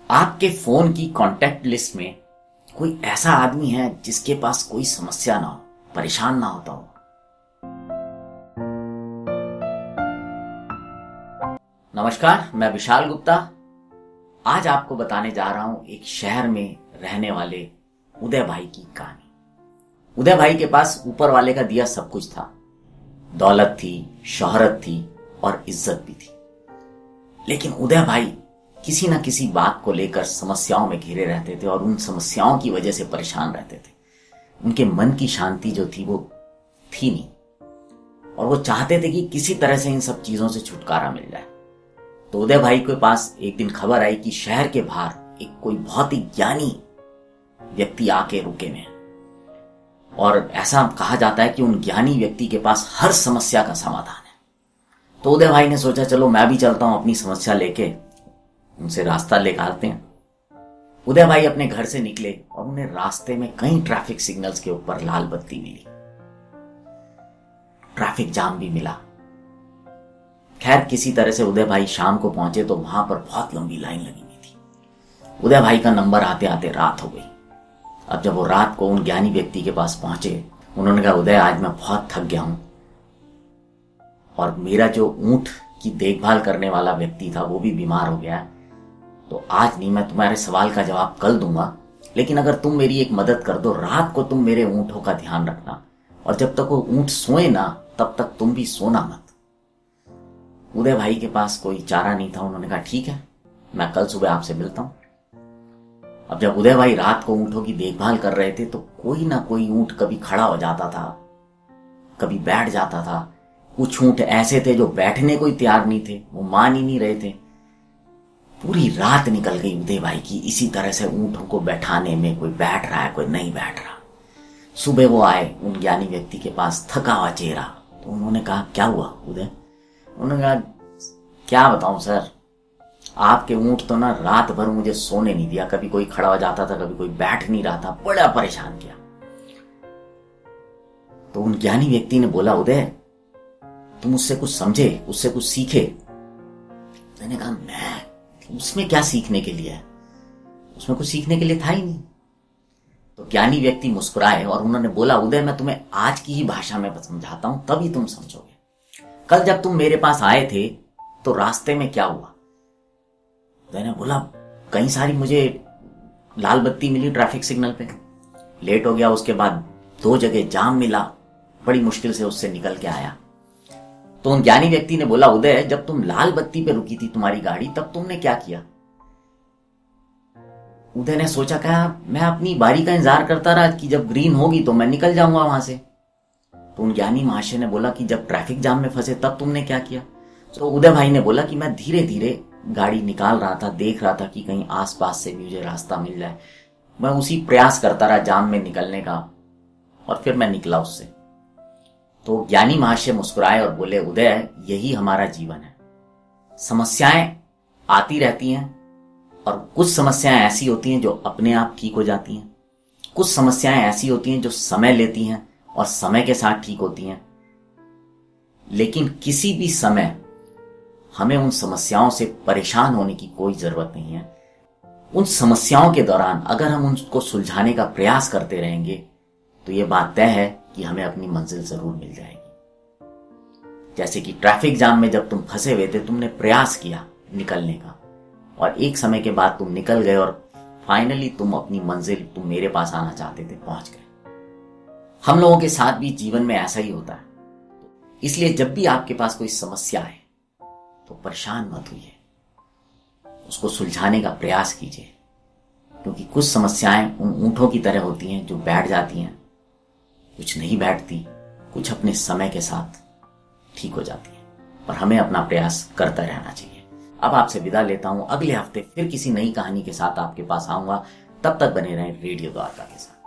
आपके फोन की contact list में कोई ऐसा आदमी है जिसके पास कोई समस्या ना हो, परेशान ना होता हो? नमस्कार, मैं विशाल गुप्ता। आज आपको बताने जा रहा हूं एक शहर में रहने वाले उदय भाई की कहानी। उदय भाई के पास ऊपर वाले का दिया सब कुछ था। दौलत थी, शोहरत थी और इज्जत भी थी। लेकिन उदय भाई किसी न किसी बात को लेकर समस्याओं में घिरे रहते थे और उन समस्याओं की वजह से परेशान रहते थे। उनके मन की शांति जो थी वो थी नहीं और वो चाहते थे कि किसी तरह से इन सब चीजों से छुटकारा मिल जाए। तो उदय भाई के पास एक दिन खबर आई कि शहर के बाहर एक कोई बहुत ही ज्ञानी व्यक्ति आके रुके हुए हैं और ऐसा कहा जाता है कि उन ज्ञानी व्यक्ति के पास हर समस्या का समाधान है। तो उदय भाई ने सोचा चलो मैं भी चलता हूं अपनी समस्या लेके, उनसे रास्ता निकालते हैं। उदय भाई अपने घर से निकले और उन्हें रास्ते में कई ट्रैफिक सिग्नल्स के ऊपर लाल बत्ती मिली, ट्रैफिक जाम भी मिला। खैर किसी तरह से उदय भाई शाम को पहुंचे तो वहां पर बहुत लंबी लाइन लगी हुई थी। उदय भाई का नंबर आते आते रात हो गई। अब जब वो रात को उन ज्ञानी व्यक्ति के पास पहुंचे, उन्होंने कहा उदय आज मैं बहुत थक गया हूं और मेरा जो ऊंट की देखभाल करने वाला व्यक्ति था वो भी बीमार हो गया, तो आज नहीं, मैं तुम्हारे सवाल का जवाब कल दूंगा, लेकिन अगर तुम मेरी एक मदद कर दो, रात को तुम मेरे ऊंटों का ध्यान रखना और जब तक वो ऊंट सोए ना तब तक तुम भी सोना मत। उदय भाई के पास कोई चारा नहीं था। उन्होंने कहा ठीक है, मैं कल सुबह आपसे मिलता हूं। अब जब उदय भाई रात को ऊंटों की देखभाल कर रहे थे तो कोई ना कोई ऊंट कभी खड़ा हो जाता था, कभी बैठ जाता था। कुछ ऊंट ऐसे थे जो बैठने को ही तैयार नहीं थे, वो मान ही नहीं रहे थे। पूरी रात निकल गई उदय भाई की इसी तरह से ऊंटों को बैठाने में, कोई बैठ रहा है कोई नहीं बैठ रहा। सुबह वो आए उन ज्ञानी व्यक्ति के पास, थका हुआ चेहरा। तो उन्होंने कहा क्या हुआ उदय? उन्होंने कहा क्या बताऊं सर, आपके ऊंट तो ना रात भर मुझे सोने नहीं दिया, कभी कोई खड़ा हो जाता था, कभी कोई बैठ नहीं रहा था, बड़ा परेशान किया। तो उन ज्ञानी व्यक्ति ने बोला उदय तुम उससे कुछ समझे, उससे कुछ सीखे? मैंने कहा मैं उसमें क्या सीखने के लिए है, उसमें कुछ सीखने के लिए था ही नहीं। तो ज्ञानी व्यक्ति मुस्कुराए और उन्होंने बोला उदय मैं तुम्हें आज की ही भाषा में समझाता हूं तभी तुम समझोगे। कल जब तुम मेरे पास आए थे तो रास्ते में क्या हुआ? उदय ने बोला कई सारी मुझे लाल बत्ती मिली ट्रैफिक सिग्नल पे, लेट हो गया, उसके बाद 2 जगह जाम मिला, बड़ी मुश्किल से उससे निकल के आया। तो उन ज्ञानी व्यक्ति ने बोला उदय जब तुम लाल बत्ती पे रुकी थी तुम्हारी गाड़ी तब तुमने क्या किया? उदय ने सोचा, कहा मैं अपनी बारी का इंतजार करता रहा कि जब ग्रीन होगी तो मैं निकल जाऊंगा वहां से। तो उन ज्ञानी महाशय ने बोला कि जब ट्रैफिक जाम में फंसे तब तुमने क्या किया? तो उदय भाई ने बोला कि मैं धीरे धीरे गाड़ी निकाल रहा था, देख रहा था कि कहीं आसपास से मुझे रास्ता मिल जाए। मैं उसी प्रयास करता रहा जाम में निकलने का और फिर मैं निकला उससे। तो ज्ञानी महाशय मुस्कुराए और बोले उदय यही हमारा जीवन है, समस्याएं आती रहती हैं और कुछ समस्याएं ऐसी होती हैं जो अपने आप ठीक हो जाती हैं, कुछ समस्याएं ऐसी होती हैं जो समय लेती हैं और समय के साथ ठीक होती हैं। लेकिन किसी भी समय हमें उन समस्याओं से परेशान होने की कोई जरूरत नहीं है। उन समस्याओं के दौरान अगर हम उनको सुलझाने का प्रयास करते रहेंगे तो ये बात तय है कि हमें अपनी मंजिल जरूर मिल जाएगी। जैसे कि ट्रैफिक जाम में जब तुम फंसे हुए थे, तुमने प्रयास किया निकलने का और एक समय के बाद तुम निकल गए और फाइनली तुम अपनी मंजिल, तुम मेरे पास आना चाहते थे, पहुंच गए। हम लोगों के साथ भी जीवन में ऐसा ही होता है। इसलिए जब भी आपके पास कोई समस्या है तो परेशान मत होइए, उसको सुलझाने का प्रयास कीजिए, क्योंकि कुछ समस्याएं उन ऊंटों की तरह होती हैं जो बैठ जाती हैं, कुछ नहीं बैठती, कुछ अपने समय के साथ ठीक हो जाती है। पर हमें अपना प्रयास करता रहना चाहिए। अब आपसे विदा लेता हूं, अगले हफ्ते फिर किसी नई कहानी के साथ आपके पास आऊंगा। तब तक बने रहें रेडियो द्वारका के साथ।